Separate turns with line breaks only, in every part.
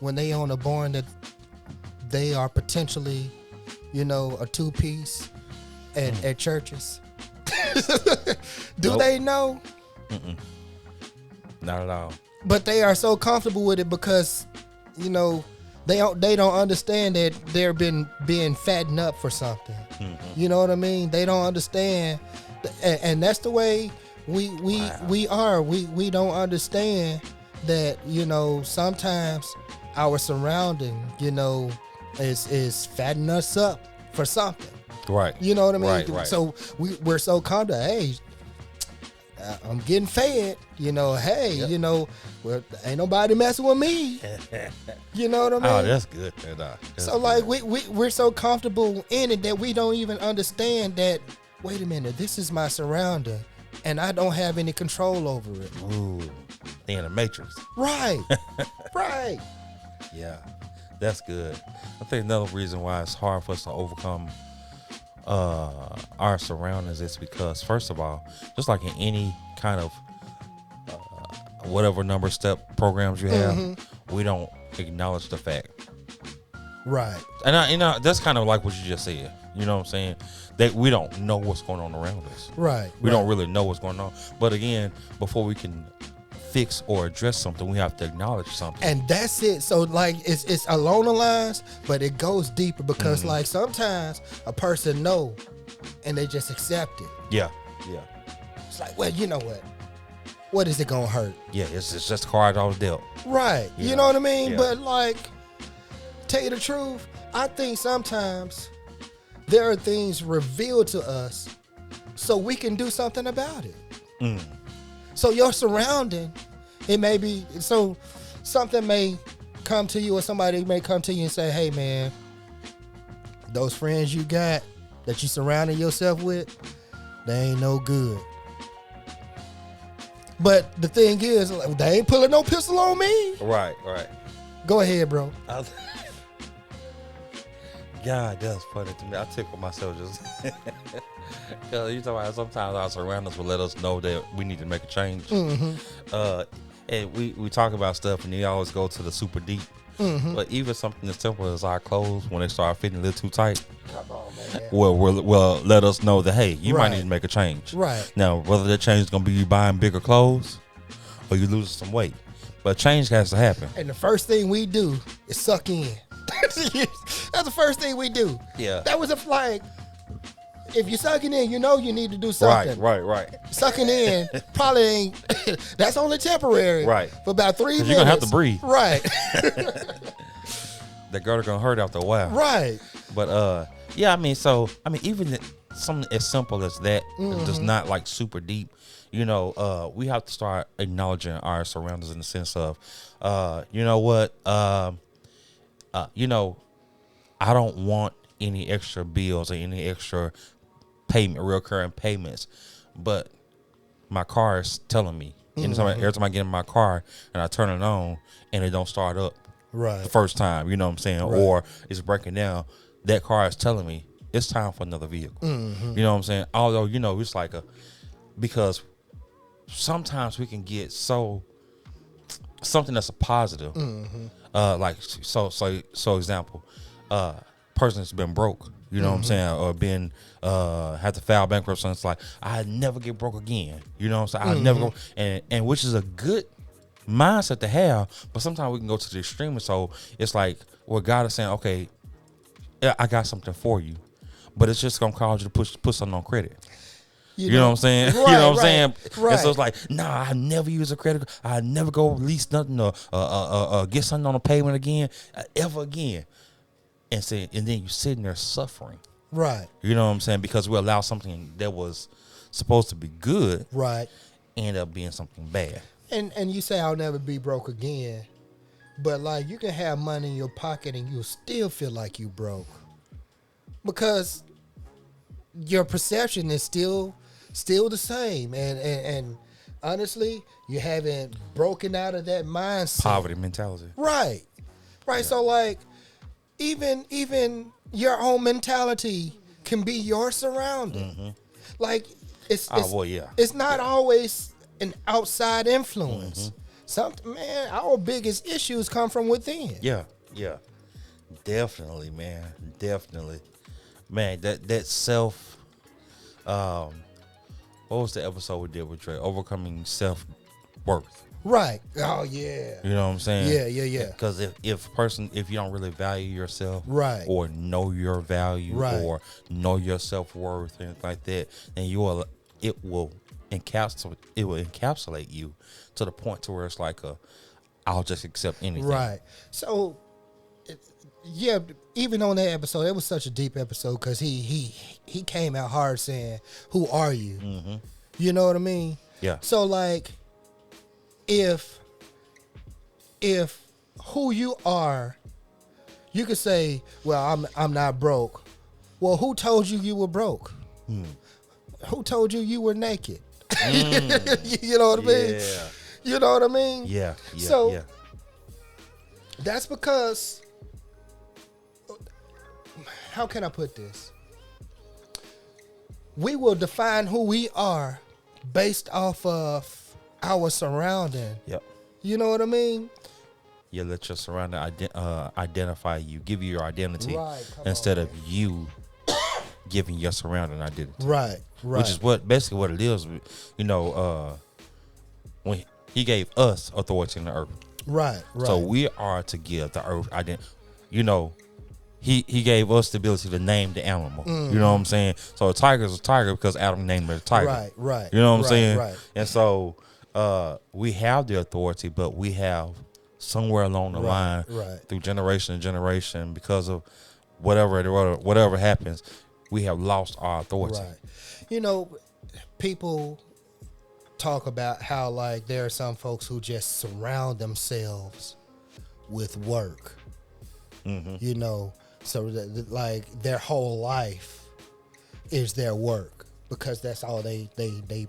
when they on a born that they are potentially, a two-piece at churches? Do they know?
Mm-mm. Not at all.
But they are so comfortable with it because, they don't understand that they're being fattened up for something.
Mm-hmm.
You know what I mean? They don't understand, and that's the way we are. We don't understand that sometimes our surrounding is fattening us up for something.
Right.
You know what I mean?
Right.
So we're so comfortable. Hey, I'm getting fed. Hey,
Yep.
Well, ain't nobody messing with me. You know what I mean?
Oh, that's good.
So like we're so comfortable in it that we don't even understand that. Wait a minute, this is my surrounding, and I don't have any control over it.
Ooh, they in the Matrix.
Right, right.
Yeah, that's good. I think another reason why it's hard for us to overcome our surroundings is because, first of all, just like in any kind of whatever number step programs you have, we don't acknowledge the fact.
Right.
And that's kind of like what you just said. You know what I'm saying? That we don't know what's going on around us.
Right.
We don't really know what's going on. But again, before we can fix or address something, we have to acknowledge something.
And that's it. So like it's along the lines, but it goes deeper because like sometimes a person know and they just accept it.
Yeah.
It's like, well, you know what is it gonna hurt?
Yeah, it's just cards all dealt.
Right.
Yeah.
You know what I mean?
Yeah.
But like, tell you the truth, I think sometimes there are things revealed to us so we can do something about it. So your surrounding, it may be, so something may come to you or somebody may come to you and say, hey man, those friends you got that you surrounding yourself with, they ain't no good. But the thing is, they ain't pulling no pistol on me.
Right.
Go ahead, bro.
God, that's funny to me. I tickle myself just because you talking about sometimes our surroundings will let us know that we need to make a change. And we talk about stuff and you always go to the super deep. But even something as simple as our clothes, when they start fitting a little too tight,
Come on, man.
will let us know that, hey, you might
Right.
need to make a change.
Right.
Now, whether that change is going to be you buying bigger clothes or you losing some weight, but change has to happen.
And the first thing we do is suck in. That's the first thing we do.
Yeah.
That was a flag. If you're sucking in, you need to do something.
Right.
Sucking in probably ain't. That's only temporary.
Right.
For about 3 minutes.
You're going to have to breathe.
Right.
That girl going to hurt after a while.
Right.
But, even something as simple as that, just not like super deep, we have to start acknowledging our surroundings in the sense of, I don't want any extra bills or any extra recurring payments, but my car is telling me. Every time I get in my car and I turn it on and it don't start up
Right.
the first time, you know what I'm saying,
Right.
or it's breaking down, that car is telling me it's time for another vehicle. You know what I'm saying? Although, it's like because sometimes we can get something that's a positive, example, person's been broke, you know what I'm saying, or been had to file bankruptcy, and it's like, I never get broke again, you know what I'm saying, I never go, and which is a good mindset to have, but sometimes we can go to the extreme, and so it's like, well, God is saying, okay, I got something for you, but it's just gonna cause you to put something on credit. You know what I'm saying?
Right,
you know what I'm
right,
saying?
right.
And so it's like, I never use a credit card. I never go lease nothing or get something on a payment again, ever again. And then you sitting there suffering.
Right.
You know what I'm saying? Because we allow something that was supposed to be good,
Right.
end up being something bad.
And you say I'll never be broke again, but like you can have money in your pocket and you'll still feel like you broke because your perception is still the same, and honestly, you haven't broken out of that mindset.
Poverty mentality.
Right. Yeah. So like, even your own mentality can be your surrounding. Like it's not always an outside influence. man, our biggest issues come from within.
Yeah. Definitely, man. Definitely. Man, that self what was the episode we did with Trey? Overcoming self-worth.
Right. Oh yeah.
You know what I'm saying?
Yeah.
Because if you don't really value yourself,
right,
or know your value,
right,
or know your self-worth and like that, then it will encapsulate you to the point to where it's like I'll just accept anything.
Right. So yeah, even on that episode, it was such a deep episode because he came out hard saying, "Who are you?"
Mm-hmm.
You know what I mean?
Yeah.
So like, if who you are, you could say, "Well, I'm not broke." Well, who told you were broke? Who told you were naked? You know what I mean?
Yeah.
You know what I mean?
Yeah.
So that's because, how can I put this? We will define who we are based off of our surrounding.
Yep.
You know what I mean?
You let your surrounding identify you, give you your identity,
Right,
instead of you giving your surrounding identity.
Right.
Which is basically what it is. You know, when he gave us authority in the earth.
Right.
So we are to give the earth identity. You know, he gave us the ability to name the animal. You know what I'm saying? So a tiger is a tiger because Adam named it a tiger.
Right.
You know what I'm saying?
Right.
And so we have the authority, but we have somewhere along the line, through generation to generation, because of whatever happens, we have lost our authority.
Right. You know, people talk about how like there are some folks who just surround themselves with work.
Mm-hmm.
You know, so that like their whole life is their work because that's all they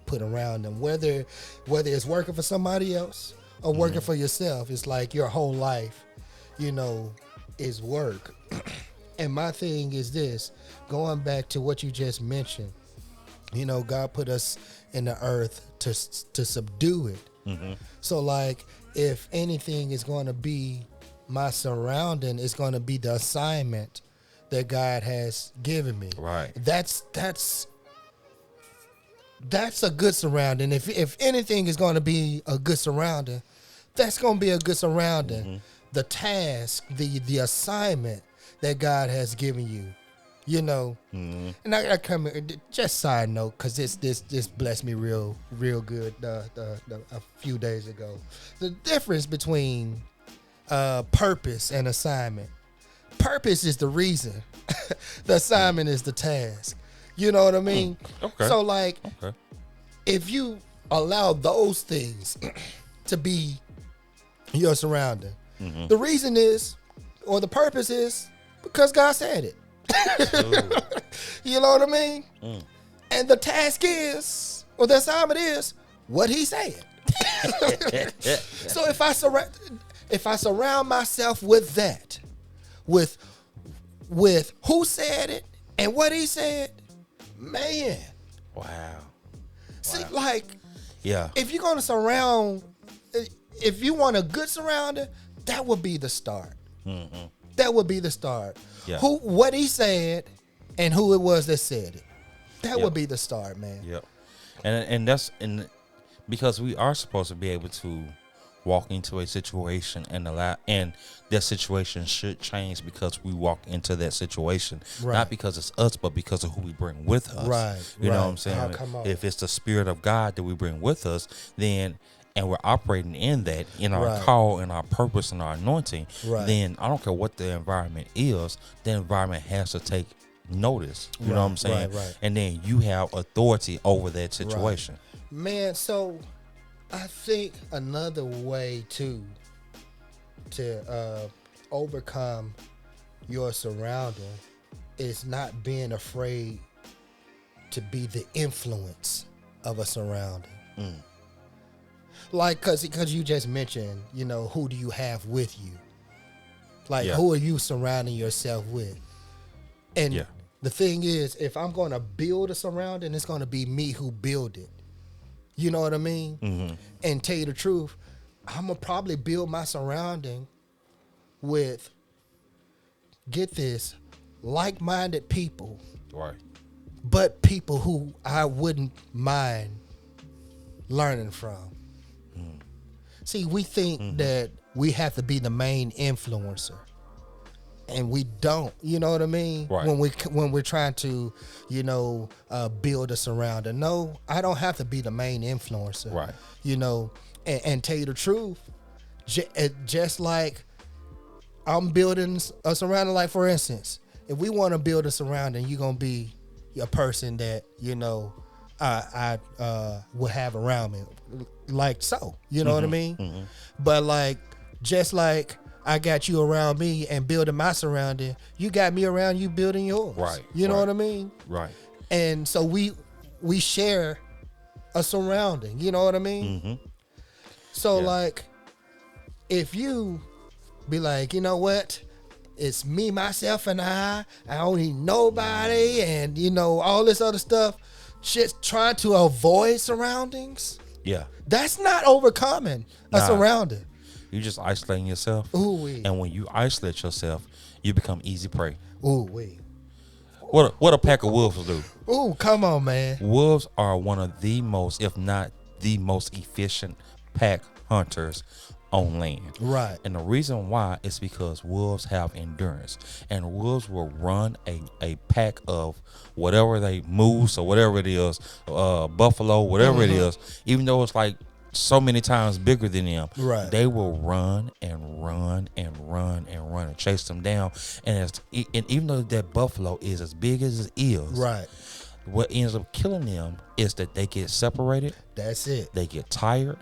put around them. Whether it's working for somebody else or working for yourself, it's like your whole life, you know, is work. And my thing is this, going back to what you just mentioned, you know, God put us in the earth to subdue it.
Mm-hmm. So
like, if anything is going to be my surrounding, it's going to be the assignment that God has given me.
Right.
That's a good surrounding. If anything is going to be a good surrounding, that's going to be a good surrounding. Mm-hmm. The task, the assignment that God has given you, you know. Mm-hmm. And I come just side note, because this blessed me real good a few days ago. The difference between purpose and assignment. Purpose is the reason. The assignment is the task. You know what I mean?
Okay.
So like, if you allow those things to be your surrounding, the reason is, or the purpose is, because God said it. You know what I mean? And the task is, or the assignment is, what He said. So if I surround myself with that, with who said it and what He said, man.
Wow.
See, like,
yeah.
If you're gonna surround, if you want a good surrounding, that would be the start. Mm-hmm. That would be the start.
Yeah.
What He said, and who it was that said it. That would be the start, man.
Yep. And because we are supposed to be able to walk into a situation and that situation should change because we walk into that situation, not because it's us, but because of who we bring with us.
Right.
You know what I'm saying? If it's the Spirit of God that we bring with us, then, and we're operating in that, in our call, in our purpose, and our anointing, then I don't care what the environment is, the environment has to take notice. You know what I'm saying?
Right.
And then you have authority over that situation.
Man, so I think another way to overcome your surrounding is not being afraid to be the influence of a surrounding. Like, because you just mentioned, you know, who do you have with you? Like, who are you surrounding yourself with? And the thing is, if I'm going to build a surrounding, it's going to be me who build it. You know what I mean? Mm-hmm. And tell you the truth, I'm gonna probably build my surrounding with, get this, like-minded people,
Right.
but people who I wouldn't mind learning from. See, we think that we have to be the main influencer, and we don't. You know what I mean?
Right.
When we're trying to, build a surrounding. No, I don't have to be the main influencer.
Right.
And tell you the truth, just like I'm building a surrounding. Like, for instance, if we want to build a surrounding, you're gonna be a person that I will have around me, like so. You know what I mean? Mm-hmm. But like, just like I got you around me and building my surrounding, you got me around you building yours.
Right.
You know what I mean?
Right.
And so we share a surrounding. You know what I mean?
Mm-hmm.
So like, if you be like, you know what? It's me, myself, and I don't need nobody, and all this other stuff. Just trying to avoid surroundings.
Yeah.
That's not overcoming a surrounding.
You just isolating yourself.
Ooh-wee.
And when you isolate yourself, you become easy prey.
Ooh-wee.
What a pack of wolves will do.
Ooh, come on, man.
Wolves are one of the most, if not the most efficient pack hunters on land.
Right.
And the reason why is because wolves have endurance, and wolves will run a pack of whatever they moose or whatever it is, buffalo, whatever it is, even though it's like so many times bigger than them.
Right.
They will run and run and run and run and chase them down. And even though that buffalo is as big as it is,
right,
what ends up killing them is that they get separated.
That's it.
They get tired,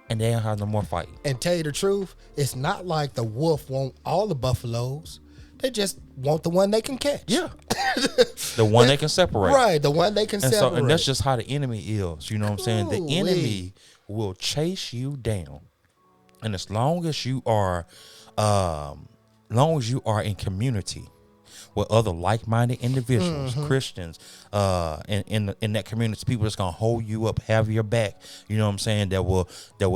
and they don't have no more fight.
And tell you the truth, it's not like the wolf want all the buffaloes. They just want the one they can catch.
Yeah. The one they can separate.
Right, the one they can separate.
So, and that's just how the enemy is. You know what I'm saying? The enemy will chase you down. And as long as you are in community with other like-minded individuals, Christians, in that community, people that's gonna hold you up, have your back. You know what I'm saying? That will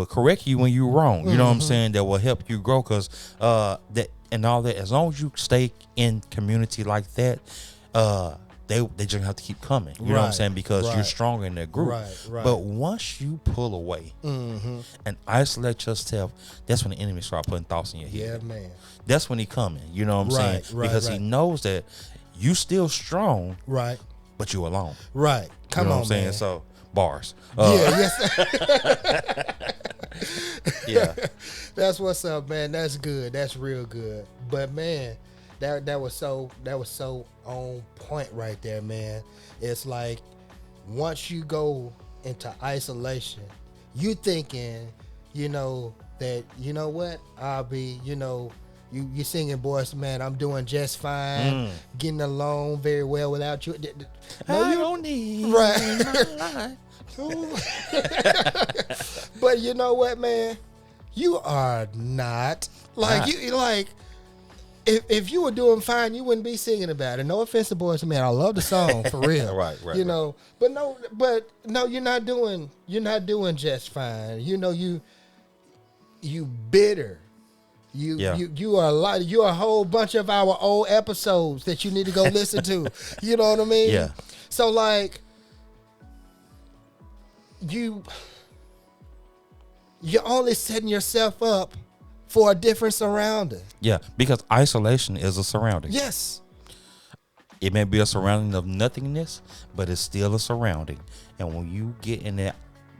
correct you when you're wrong. You know what I'm saying? That will help you grow, because that and all that. As long as you stay in community like that, they just have to keep coming. You know what I'm saying? Because you're stronger in that group.
Right.
But once you pull away and isolate yourself, that's when the enemy start putting thoughts in your head.
Yeah, man.
That's when he coming. You know what I'm saying? Because he knows that you still strong.
Right.
But you alone.
Right. Come on,
what I'm saying?
Man.
So bars.
Yeah. That's what's up, man. That's good. That's real good. But man, that was so on point right there, man. It's like, once you go into isolation, you thinking, that, what, I'll be, you singing, boys, man, I'm doing just fine, getting along very well without you.
No, you don't need
right. But you know what, man? You are not if you were doing fine, you wouldn't be singing about it. No offense to Boys, man, I love the song for real.
Right.
But no, you're not doing just fine. You bitter. You are you're a whole bunch of our old episodes that you need to go listen to. You know what I mean?
Yeah.
So like, you're only setting yourself up for a different surrounding.
Yeah, because isolation is a surrounding.
Yes.
It may be a surrounding of nothingness, but it's still a surrounding. And when you get in that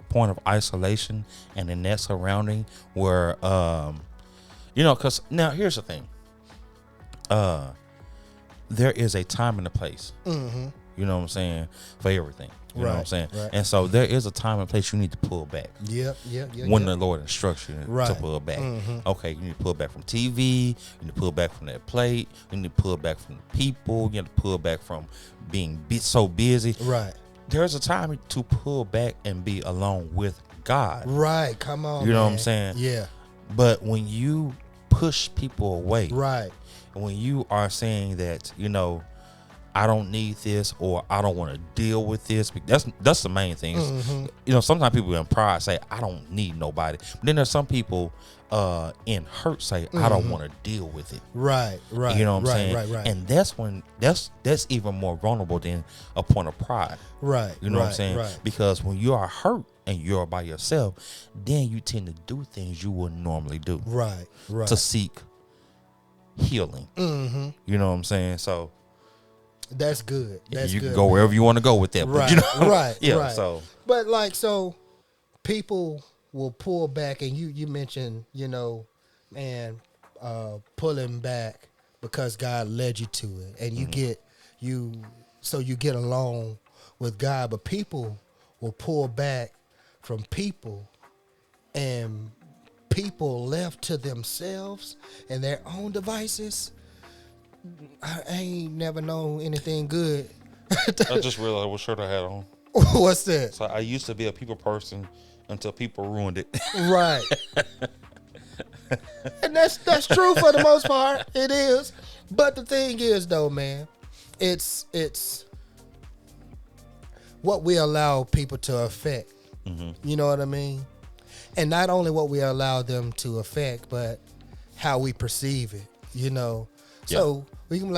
point of isolation and in that surrounding where, because now here's the thing. There is a time and a place. Mm-hmm. You know what I'm saying? For everything. You know what I'm saying?
Right.
And so there is a time and place you need to pull back.
Yeah.
When the Lord instructs you to pull back. Mm-hmm. Okay, you need to pull back from TV. You need to pull back from that plate. You need to pull back from people. You need to pull back from being so busy.
Right.
There's a time to pull back and be alone with God.
Right. Come on,
You know
man.
what I'm saying?
Yeah.
But when you push people away.
Right.
When you are saying that, I don't need this, or I don't want to deal with this. That's the main thing. Sometimes people in pride say, I don't need nobody. But then there's some people in hurt say, I don't want to deal with it.
Right.
You know what I'm saying?
Right.
And that's when that's even more vulnerable than a point of pride.
Right.
You know what I'm saying?
Right.
Because when you are hurt and you're by yourself, then you tend to do things you wouldn't normally do.
Right.
To seek healing. You know what I'm saying? So
that's good.
You can go wherever you want to go with that.
Right.
But,
right.
Yeah.
Right.
So,
so people will pull back, and you mentioned, pulling back because God led you to it, and you get along with God. But people will pull back from people, and people left to themselves and their own devices. I ain't never known anything good.
I just realized what shirt I had on.
What's that?
So I used to be a people person until people ruined it.
Right. And that's true for the most part. It is. But the thing is, though, man, it's what we allow people to affect. You know what I mean? And not only what we allow them to affect, but how we perceive it, So we can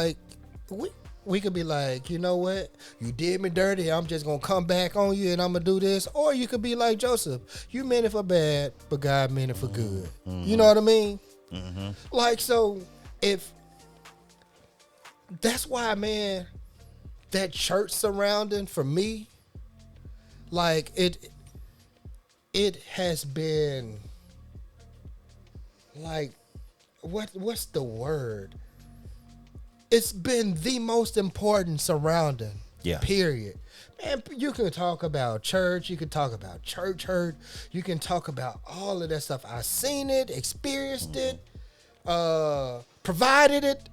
we could be like, you know what? You did me dirty. I'm just going to come back on you and I'm going to do this. Or you could be like Joseph. You meant it for bad, but God meant it for good. You know what I mean? So if that's why, man, that church surrounding for me, like it has been like, what's the word? It's been the most important surrounding.
Yeah.
Period. Man, you can talk about church. You can talk about church hurt. You can talk about all of that stuff. I seen it, experienced it, provided it.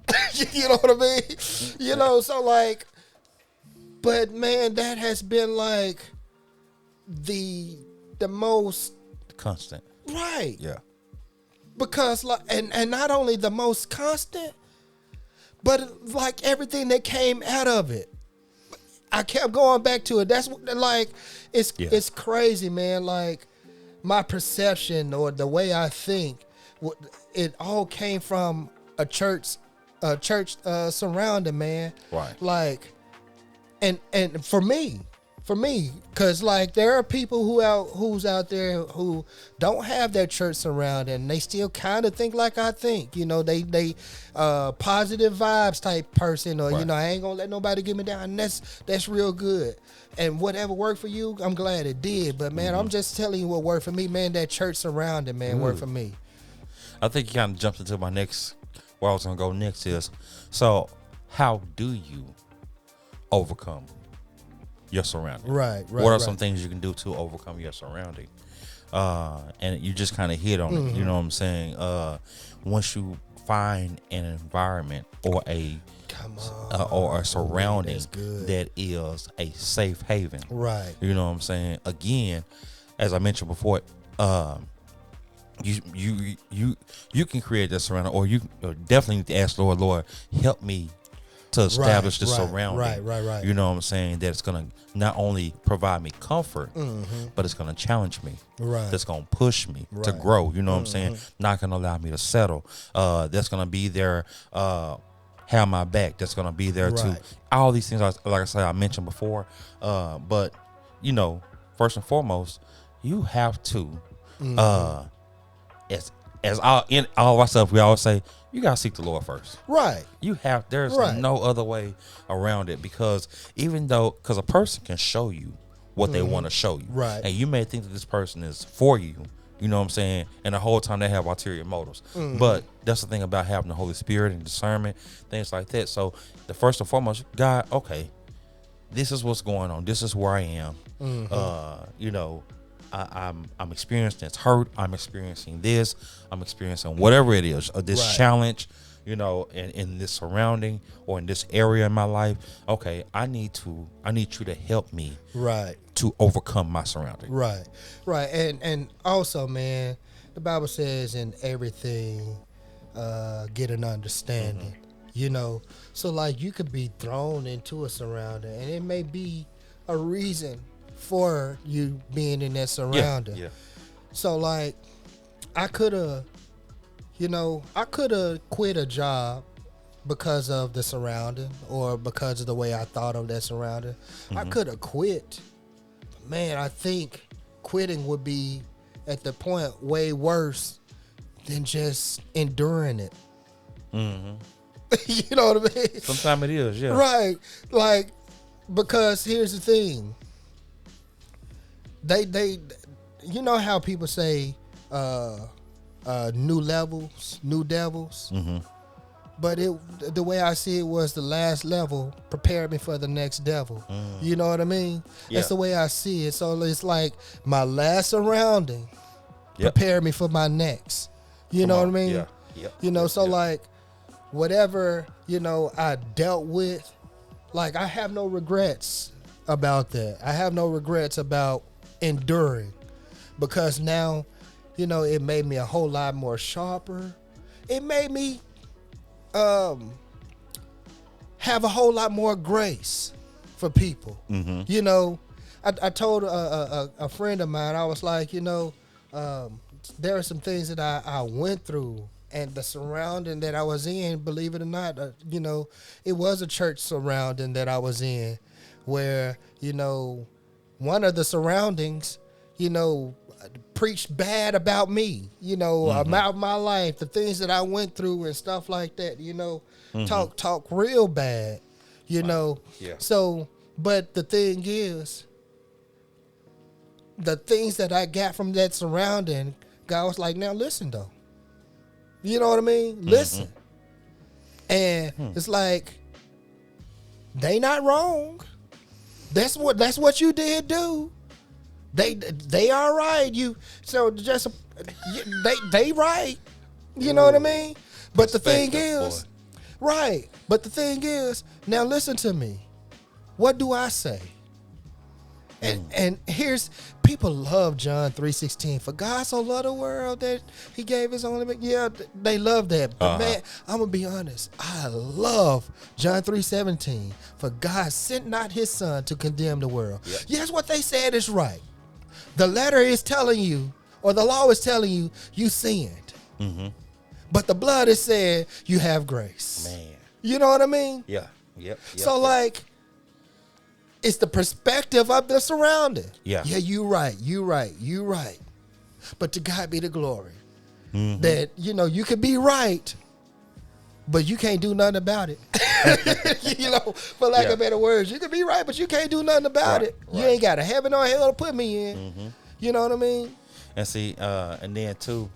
You know what I mean? So like, but man, that has been like the most
constant.
Right.
Yeah.
Because like, and not only the most constant, but like everything that came out of it, I kept going back to it. That's like, it's crazy, man. Like my perception or the way I think, it all came from a church surrounding, man.
Right.
Like, and for me, because like there are people who's out there who don't have that church surround, and they still kind of think like I think. They positive vibes type person, or
right.
I ain't gonna let nobody get me down. And that's real good. And whatever worked for you, I'm glad it did. But man, I'm just telling you what worked for me, man. That church surrounding, man, worked for me.
I think you kind of jumped into my next. Where I was gonna go next is, so how do you overcome your surrounding?
Right.
What are some things you can do to overcome your surrounding? And you just kind of hit on it. You know what I'm saying? Once you find an environment or a surrounding that is a safe haven,
right?
You know what I'm saying? Again, as I mentioned before, you can create that surrounding, or you definitely need to ask Lord, help me to establish the surrounding.
Right.
You know what I'm saying? That it's going to not only provide me comfort, but it's going to challenge me.
Right.
That's going to push me to grow. You know what I'm saying? Not going to allow me to settle. That's going to be there, have my back. That's going to be there to all these things. Like I said, I mentioned before. But, first and foremost, you have to, as in all of our stuff, we always say, you gotta seek the Lord first.
Right.
There's no other way around it, because because a person can show you what they want to show you.
Right.
And you may think that this person is for you, you know what I'm saying? And the whole time they have ulterior motives. But that's the thing about having the Holy Spirit and discernment, things like that. So the first and foremost, God, okay, this is what's going on. This is where I am. I'm experiencing this hurt. I'm experiencing this. I'm experiencing whatever it is, this challenge, in this surrounding or in this area in my life. Okay, I need you to help me to overcome my surrounding.
Right. And also, man, the Bible says in everything, get an understanding. You know, so like you could be thrown into a surrounding, and it may be a reason for you being in that surrounding.
Yeah.
So like, I could have, quit a job because of the surrounding or because of the way I thought of that surrounding. I could have quit. Man, I think quitting would be at the point way worse than just enduring it. You know what I mean?
Sometimes it is, yeah.
Right. Like, because here's the thing. They you know how people say new levels, new devils? But the way I see it was the last level prepared me for the next devil. You know what I mean?
Yeah.
That's the way I see it. So it's like my last surrounding prepared me for my next. You know what I mean?
Yeah.
So like whatever, I dealt with, like I have no regrets about that. I have no regrets about enduring, because now, it made me a whole lot more sharper. It made me have a whole lot more grace for people. I told a friend of mine, I was like, there are some things that I went through, and the surrounding that I was in, believe it or not, it was a church surrounding that I was in, where, one of the surroundings, preached bad about me, about my life, the things that I went through and stuff like that, talk real bad,
Yeah.
So, but the thing is, the things that I got from that surrounding, God was like, now listen though. You know what I mean? Listen. And it's like, they not wrong. That's what you did do. They are right. They right. You know what I mean? But the thing is, right. But the thing is, now listen to me. What do I say? And here's, people love John 3:16. For God so loved the world that he gave his only. Yeah, they love that. But man, I'm gonna be honest. I love John 3:17. For God sent not his son to condemn the world. Yep. Yes, what they said is right. The letter is telling you, or the law is telling you, you sinned. But the blood is saying you have grace. Man, you know what I mean?
Yeah. Yep.
So like, it's the perspective of the surrounding. Yeah, you right. But to God be the glory. That, you can be right, but you can't do nothing about it. For lack of better words, you can be right, but you can't do nothing about it. Right. You ain't got a heaven or hell to put me in. You know what I mean?
And see, and then too,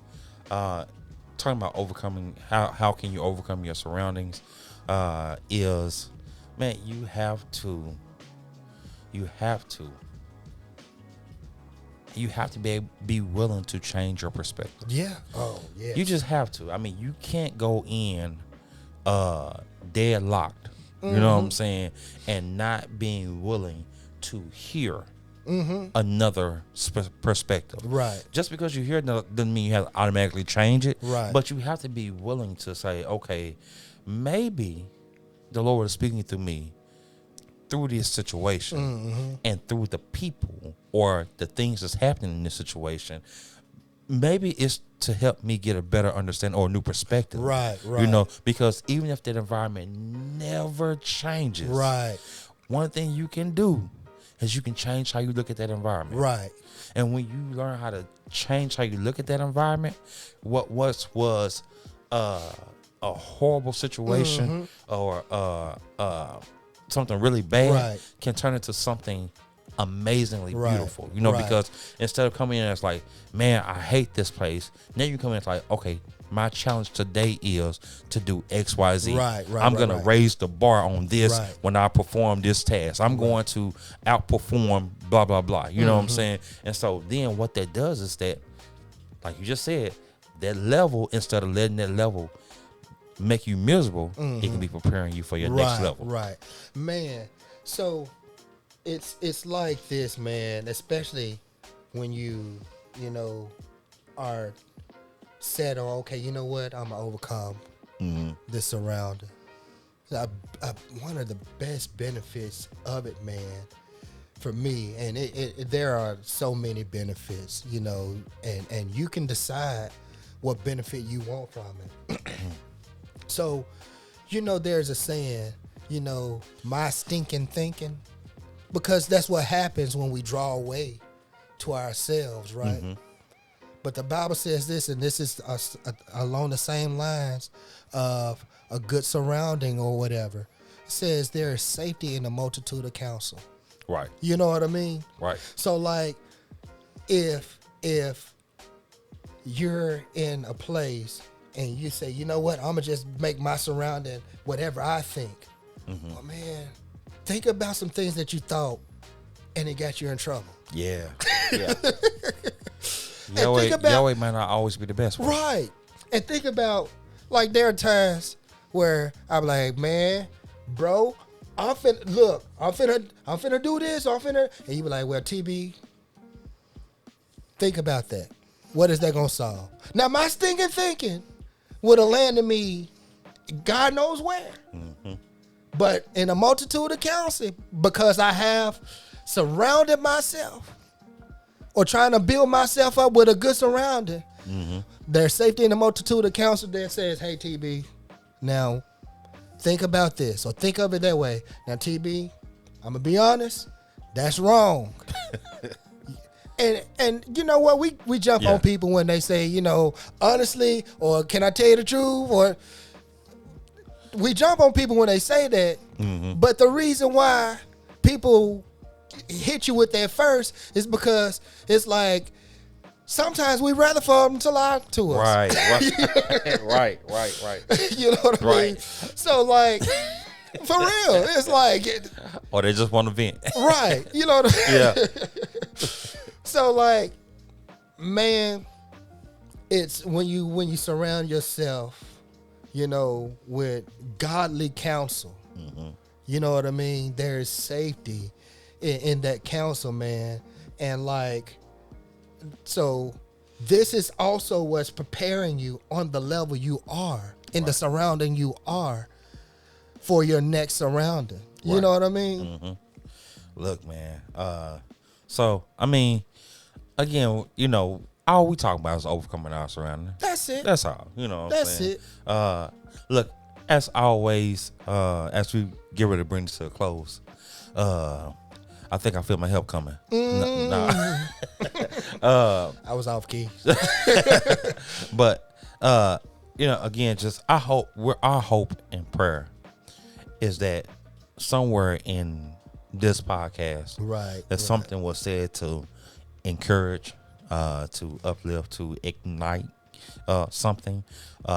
talking about overcoming, how can you overcome your surroundings, is, man, you have to be willing to change your perspective.
Yeah. Oh, yeah.
You just have to. I mean, you can't go in deadlocked, you know what I'm saying, and not being willing to hear another perspective.
Right.
Just because you hear it doesn't mean you have to automatically change it.
Right.
But you have to be willing to say, okay, maybe the Lord is speaking through me through this situation and through the people or the things that's happening in this situation. Maybe it's to help me get a better understanding or a new perspective.
Right.
Because even if that environment never changes, one thing you can do is you can change how you look at that environment.
Right.
And when you learn how to change how you look at that environment, what was a horrible situation or something really bad can turn into something amazingly beautiful, because instead of coming in as like, man, I hate this place, now you come in as like, okay, my challenge today is to do X, Y, Z. I'm going to raise the bar on this when I perform this task. I'm going to outperform blah, blah, blah. You know what I'm saying? And so then what that does is that, like you just said, that level, instead of letting that level make you miserable, it can be preparing you for your next level.
Right. Man, so it's like this, man, especially when you are set on, okay, you know what, I'm going to overcome this surrounding. one of the best benefits of it, man, for me, and there are so many benefits, you know, and you can decide what benefit you want from it. So, you know, there's a saying, you know, my stinking thinking, because that's what happens when we draw away to ourselves, right? Mm-hmm. But the Bible says this, and this is along the same lines of a good surrounding or whatever. It says there is safety in the multitude of counsel.
Right.
You know what I mean?
Right.
So, like, if you're in a place and you say, you know what, I'm going to just make my surrounding whatever I think. Mm-hmm. Well, man, think about some things that you thought and it got you in trouble.
Yeah. Yeah. Your way might not always be the best one.
Right. And think about, like, there are times where I'm like, man, bro, I'm finna do this, and you be like, well, TB, think about that. What is that gonna solve? Now, my stinking thinking would have landed me God knows where. Mm-hmm. But in a multitude of counsel, because I have surrounded myself or trying to build myself up with a good surrounding, mm-hmm. There's safety in the multitude of counsel that says, hey, TB, now think about this or think of it that way. Now, TB, I'm going to be honest, that's wrong. And you know what? We jump on people when they say, you know, honestly, or can I tell you the truth? Or we jump on people when they say that. Mm-hmm. But the reason why people hit you with that first is because it's like sometimes we rather for them to lie to us.
Right. Right.
You know what I mean? So, like, for real, it's like,
or they just want to vent.
Right. You know what I mean?
Yeah.
So, like, man, it's when you surround yourself, you know, with godly counsel, mm-hmm. You know what I mean? There is safety in that counsel, man. And, like, so this is also what's preparing you on the level you are, in the surrounding you are, for your next surrounding. You know what I mean?
Mm-hmm. Look, man. So, I mean, again, you know, all we talk about is overcoming our surroundings.
That's it.
That's all. You know what I'm saying?
That's
it. Look, as always, as we get ready to bring this to a close, I think I feel my help coming. Nah.
I was off key.
But, you know, again, just our hope and prayer is that somewhere in this podcast, that something was said to encourage, to uplift, to ignite something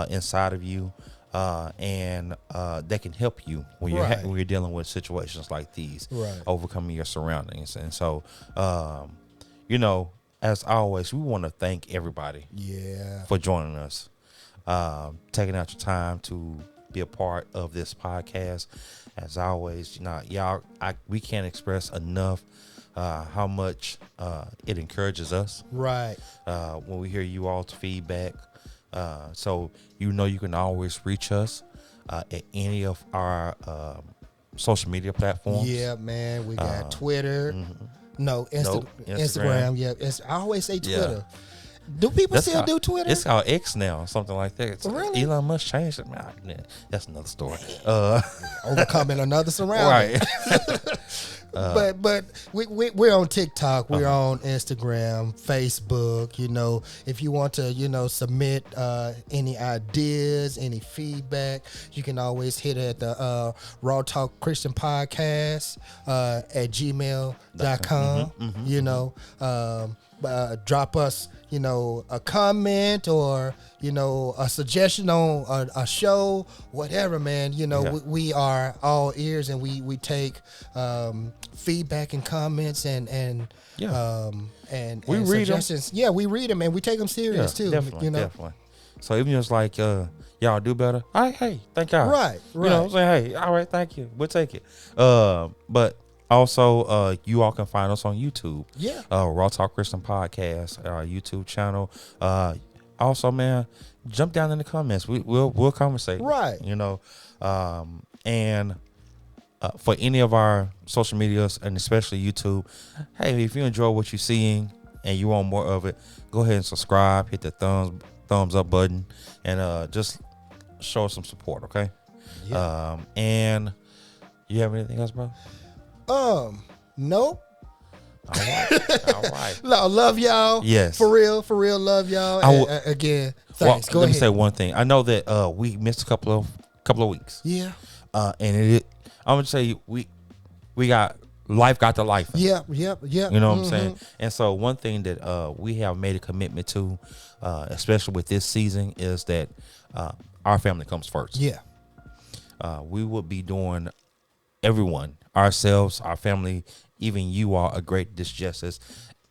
inside of you, and that can help you when you're dealing with situations like these, overcoming your surroundings. And so, you know, as always, we want to thank everybody for joining us, taking out your time to be a part of this podcast. As always, you know, we can't express enough how much it encourages us. Right. When we hear you all's feedback. So, you know, you can always reach us at any of our social media platforms. Yeah, man. We got Twitter. Mm-hmm. No, Instagram. Yeah. I always say Twitter. Yeah. Do people still do Twitter? It's called X now, something like that. Really? Elon Musk changed it. Man, that's another story. Overcoming another surrounding. Right. But we're on TikTok. We're on Instagram, Facebook. You know, if you want to, you know, submit any ideas, any feedback, you can always hit it at the rawtalkchristianpodcast at gmail.com. Mm-hmm. You know, drop us, you know, a comment or, you know, a suggestion on a show, whatever, man. You know, we are all ears, and we take feedback and comments and we read suggestions. Them. Yeah, we read them, and we take them serious too. Definitely, you know? Definitely. So even just like y'all do better. All right, hey, thank y'all. Right. You know what I'm saying? Hey, all right, thank you. We'll take it. But also, you all can find us on YouTube. Yeah. Raw Talk Christian Podcast, our YouTube channel. Also, man, jump down in the comments. We'll conversate. Right. You know, And for any of our social medias, and especially YouTube, hey, if you enjoy what you're seeing and you want more of it, go ahead and subscribe, hit the thumbs up button, and just show us some support, okay? Yeah. And you have anything else, bro?
Nope.
All right.
No, love y'all.
Yes.
For real, love y'all. Again, thanks. Go ahead.
Let me say one thing. I know that we missed a couple of weeks.
Yeah.
And I'm gonna say we got life got to life.
Yep.
You know what I'm saying? And so one thing that we have made a commitment to, especially with this season, is that our family comes first.
Yeah.
We will be doing everyone, ourselves, our family, even you all, a great disjustice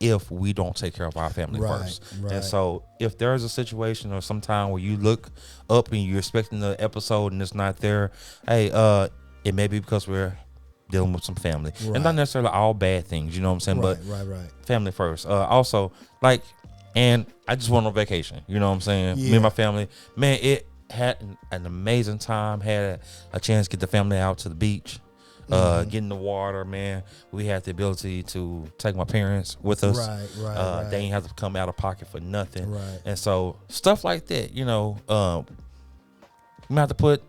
if we don't take care of our family first. Right. And so if there's a situation or some time where you look up and you're expecting the episode and it's not there, hey, it may be because we're dealing with some family. Right. And not necessarily all bad things, you know what I'm saying?
Right.
Family first. Also, and I just went on vacation, you know what I'm saying?
Yeah.
Me and my family, man, it had an amazing time. Had a chance to get the family out to the beach. Get in the water, man. We had the ability to take my parents with us. Right. They ain't have to come out of pocket for nothing.
Right.
And so stuff like that, you know, we might have to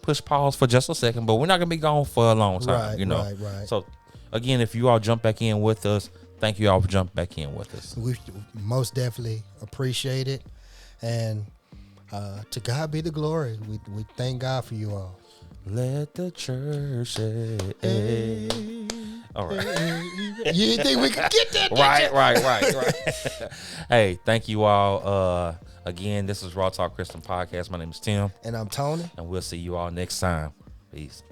push pause for just a second, but we're not gonna be gone for a long time, you know.
Right.
So again, if you all jump back in with us, thank you all for jumping back in with us.
We most definitely appreciate it, and to God be the glory. We thank God for you all.
Let the church say, hey. All right.
You didn't think we could get that?
Right. Hey, thank you all. Again, this is Raw Talk Christian Podcast. My name is Tim.
And I'm Tony.
And we'll see you all next time. Peace.